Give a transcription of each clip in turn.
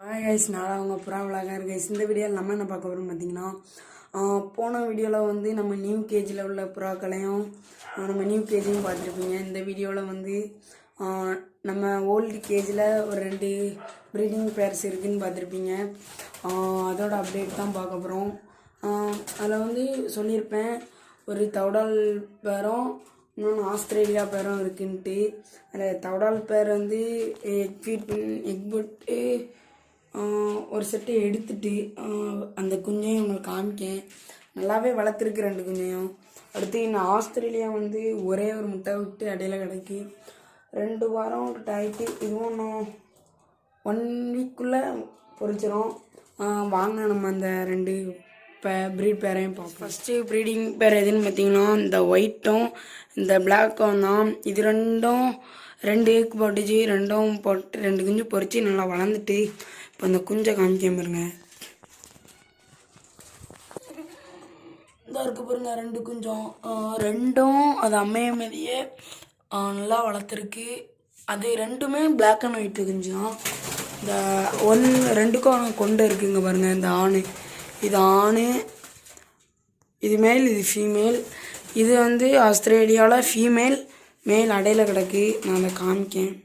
Hi guys, நான் உங்கள் புறா விளாகர் கைஸ். இந்த வீடியோவில் நம்ம என்ன பார்க்க போகிறோம்னு பார்த்தீங்கன்னா, போன வீடியோவில் வந்து நம்ம நியூ கேஜில் உள்ள புறாக்களையும் நம்ம நியூ கேஜையும் பார்த்துருப்பீங்க. இந்த வீடியோவில் வந்து நம்ம ஓல்டு கேஜில் ஒரு 2 ப்ரீடிங் பேர்ஸ் இருக்குதுன்னு பார்த்துருப்பீங்க. அதோட அப்டேட் தான் பார்க்க போகிறோம். அதில் வந்து சொல்லியிருப்பேன், ஒரு தவுடால் பேரும் இன்னொன்று ஆஸ்திரேலியா பேரும் இருக்குன்ட்டு. அதில் தவுடால் பேர் வந்து எக் போட்டு ஒரு செட்டை எடுத்துட்டு அந்த குஞ்சையும் உங்களுக்கு காமிக்கேன். நல்லாவே வளர்த்துருக்கு 2 குஞ்சையும். அடுத்து இன்னும் ஆஸ்திரேலியா வந்து ஒரே ஒரு முட்டை விட்டு இடையில கிடக்கு. 2 வாரம் கிட்ட ஆகிட்டு, இதுவும் இன்னும் 1 வீக்குள்ளே பொறிச்சிடும். வாங்க நம்ம அந்த 2 ப்ரீட் பேரையும் பார்ப்போம். ஃபஸ்ட்டு ப்ரீடிங் பேர் எதுன்னு பார்த்தீங்கன்னா, இந்த ஒயிட்டும் இந்த பிளாக்கும் தான். இது 2 ஏக் போட்டுச்சு. 2 குஞ்சு பொறிச்சு நல்லா வளர்ந்துட்டு இப்போ அந்த குஞ்சை காமிக்க பாருங்க. இந்த இருக்கு பாருங்க 2 குஞ்சம். 2ம் அது அம்மைய மாதிரியே நல்லா வளர்த்துருக்கு. அது 2மே பிளாக் அண்ட் ஒயிட் குஞ்சு தான். இந்த 2க்கும் கொண்டு இருக்குங்க பாருங்க. இந்த ஆண், இது ஆண், இது மேல், இது ஃபீமேல். இது வந்து ஆஸ்திரேலியாவில் ஃபீமேல், மேல் அடையில கிடக்கு. நான் அதை காமிக்கேன்.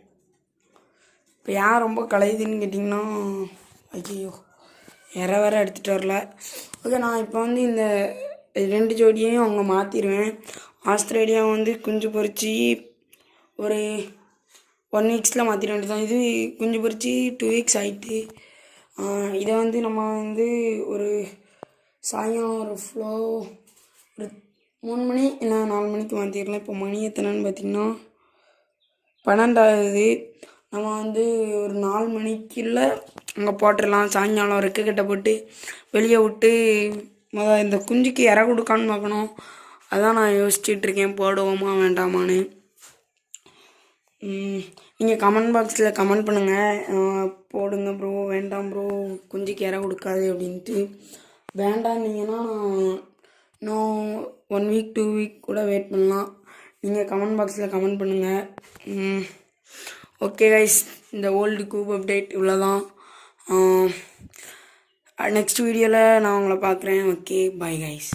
இப்போ யார் ரொம்ப கலையுதுன்னு கேட்டிங்கன்னா, ஐயோ வேறு எடுத்துகிட்டு வரல. ஓகே, நான் இப்போ வந்து இந்த 2 ஜோடியையும் அவங்க மாற்றிடுவேன். ஆஸ்திரேலியா வந்து குஞ்சு பொறிச்சு ஒரு 1 வீக்ஸில் மாற்றிட வேண்டியதான். இது குஞ்சு பொறிச்சு 2 வீக்ஸ் ஆகிட்டு. இதை வந்து நம்ம வந்து ஒரு சாயங்காலம் ஒரு 3 மணி இல்லை 4 மணிக்கு மாற்றிடலாம். இப்போ மணி எத்தனைன்னு பார்த்திங்கன்னா 12 ஆகுது. நம்ம வந்து ஒரு 4 மணிக்குள்ள அங்கே போட்டுடலாம். சாயங்காலம் ரெக்கைக்கிட்ட போட்டு வெளியே விட்டு இந்த குஞ்சுக்கு இற கொடுக்கான்னு பார்க்கணும். அதான் நான் யோசிச்சுட்ருக்கேன், போடுவோமா வேண்டாமான்னு. நீங்கள் கமெண்ட் பாக்ஸில் கமெண்ட் பண்ணுங்கள், போடுங்க ப்ரோ, வேண்டாம் ப்ரோ, குஞ்சுக்கு இற கொடுக்காது அப்படின்ட்டு. வேண்டான்னீங்கன்னா இன்னும் 1 வீக் 2 வீக் கூட வெயிட் பண்ணலாம். நீங்கள் கமெண்ட் பாக்ஸில் கமெண்ட் பண்ணுங்கள். ஓகே கைஸ், இந்த ஓல்டு கூப் அப்டேட் இவ்வளோதான். நெக்ஸ்ட் வீடியோவில் நான் உங்களை பார்க்குறேன். Okay, bye guys.